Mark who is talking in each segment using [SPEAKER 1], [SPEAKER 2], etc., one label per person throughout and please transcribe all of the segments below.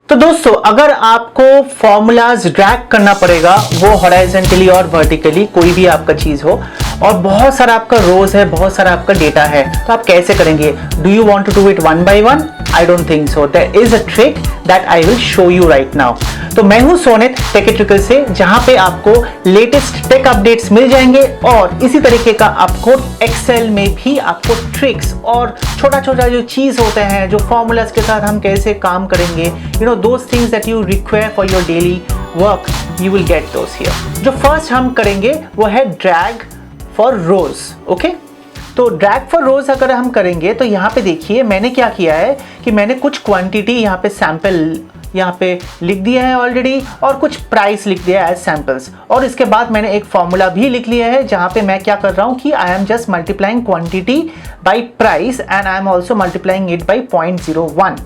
[SPEAKER 1] तो दोस्तों, अगर आपको फॉर्मूलाज ड्रैग करना पड़ेगा, वो हॉरिजॉन्टली और वर्टिकली, कोई भी आपका चीज हो, और बहुत सारा आपका रोज है, बहुत सारा आपका डेटा है, तो आप कैसे करेंगे? Do you want to do it one by one? I don't think so. There is a trick that I will show you right now. तो मैं हूं सोनित टेक्ट्रिकल से, जहां पे आपको लेटेस्ट टेक अपडेट्स मिल जाएंगे और इसी तरीके का आपको एक्सेल में भी आपको ट्रिक्स और छोटा छोटा जो चीज होते हैं, जो फॉर्मूलाज के साथ हम कैसे काम करेंगे, you know those things that you require for your daily work, you will get those here. जो फर्स्ट हम करेंगे वो है ड्रैग फॉर रोज। ओके, तो ड्रैग फॉर रोज अगर हम करेंगे तो यहाँ पे देखिए मैंने क्या किया है कि मैंने कुछ क्वांटिटी यहाँ पे सैंपल यहाँ पे लिख दिया है ऑलरेडी, और कुछ प्राइस लिख दिया है एज सैंपल्स, और इसके बाद मैंने एक फॉर्मूला भी लिख लिया है जहाँ पे मैं क्या कर रहा हूँ कि I am just multiplying quantity by price and I am also multiplying it by 0.01।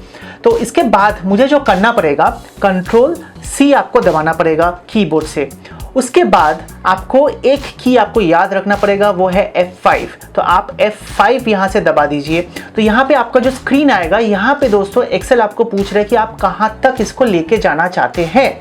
[SPEAKER 1] तो इसके बाद मुझे जो करना पड़ेगा, कंट्रोल C आपको दबाना पड़ेगा कीबोर्ड से। उसके बाद आपको एक की आपको याद रखना पड़ेगा, वो है F5। तो आप F5 यहाँ से दबा दीजिए। तो यहाँ पे आपका जो स्क्रीन आएगा, यहाँ पे दोस्तों एक्सेल आपको पूछ रहा है कि आप कहाँ तक इसको लेके जाना चाहते हैं।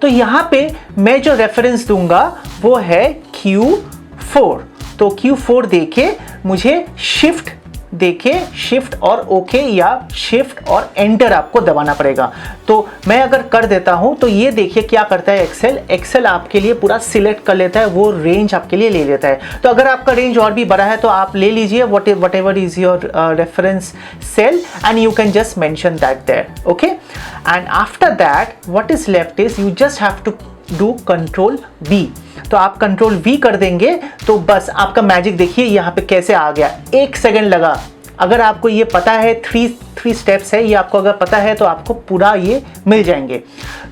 [SPEAKER 1] तो यहाँ पे मैं जो रेफरेंस दूंगा वो है Q4। तो Q4 देके मुझे शिफ्ट और ओके या शिफ्ट और एंटर आपको दबाना पड़ेगा। तो मैं अगर कर देता हूं तो ये देखिए क्या करता है एक्सेल आपके लिए पूरा सिलेक्ट कर लेता है, वो रेंज आपके लिए ले लेता है। तो अगर आपका रेंज और भी बड़ा है तो आप ले लीजिए whatever is your reference cell and you can just mention that there. Okay, and after that what is left is you just have to do control V। तो आप कंट्रोल V कर देंगे तो बस आपका मैजिक देखिए यहाँ पे कैसे आ गया। 1 सेकंड लगा। अगर आपको ये पता है, थ्री स्टेप्स है, ये आपको अगर पता है तो आपको पूरा ये मिल जाएंगे।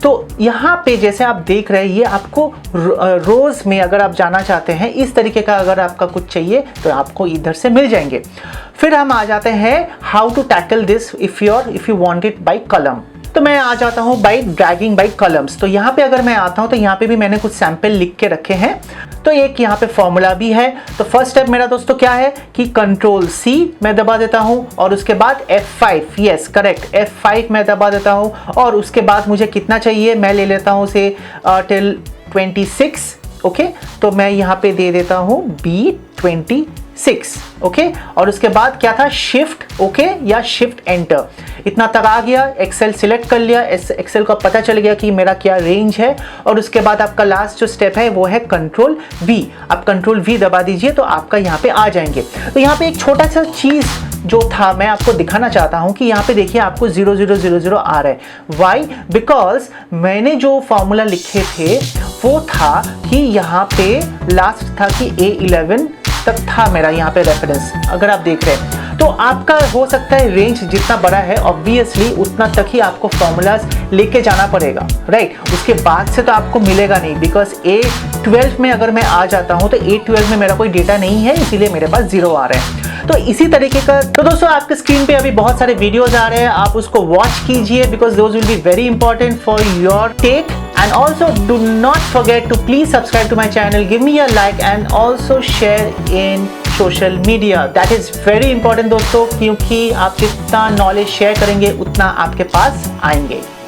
[SPEAKER 1] तो यहाँ पे जैसे आप देख रहे हैं, ये आपको रोज में अगर आप जाना चाहते हैं, इस तरीके का अगर आपका कुछ चाहिए तो आपको इधर से मिल जाएंगे। फिर हम आ जाते हैं how to tackle this if you want it by column. तो मैं आ जाता हूँ बाई ड्रैगिंग बाई कॉलम्स। तो यहाँ पे अगर मैं आता हूँ तो यहाँ पे भी मैंने कुछ सैंपल लिख के रखे हैं। तो एक यहाँ पे फॉर्मूला भी है। तो फर्स्ट स्टेप मेरा दोस्तों क्या है कि कंट्रोल C मैं दबा देता हूँ और उसके बाद F5, यस करेक्ट, F5 मैं दबा देता हूँ और उसके बाद मुझे कितना चाहिए मैं ले लेता हूँ से टिल 26। ओके, तो मैं यहाँ पे दे देता हूँ B26। ओके, और उसके बाद क्या था, शिफ्ट ओके या शिफ्ट एंटर। इतना तक आ गया, एक्सेल सिलेक्ट कर लिया, एक्सेल को पता चल गया कि मेरा क्या रेंज है। और उसके बाद आपका लास्ट जो स्टेप है वो है कंट्रोल V। आप कंट्रोल V दबा दीजिए तो आपका यहाँ पे आ जाएंगे। तो यहाँ पे एक छोटा सा चीज जो था मैं आपको दिखाना चाहता हूँ कि यहाँ पे देखिए आपको 0000 आ रहा है। वाई? बिकॉज मैंने जो फॉर्मूला लिखे थे वो था कि यहाँ पे लास्ट था कि A11 तक था मेरा यहाँ पे रेफरेंस, अगर आप देख रहे हैं। तो आपका हो सकता है रेंज जितना बड़ा है ऑब्वियसली उतना तक ही आपको फॉर्मूलाज लेके जाना पड़ेगा, राइट। उसके बाद से तो आपको मिलेगा नहीं, बिकॉज A12 में अगर मैं आ जाता हूँ तो A12 में मेरा कोई डेटा नहीं है, इसीलिए मेरे पास 0 आ रहे हैं। तो इसी तरीके का, तो दोस्तों आपके स्क्रीन पे अभी बहुत सारे वीडियोस आ रहे हैं, आप उसको वॉच कीजिए because those will be very important for your tech. And also do not forget to please subscribe to my channel, give me a like and also share in social media. That is very important दोस्तों, क्योंकि आप जितना knowledge share करेंगे उतना आपके पास आएंगे।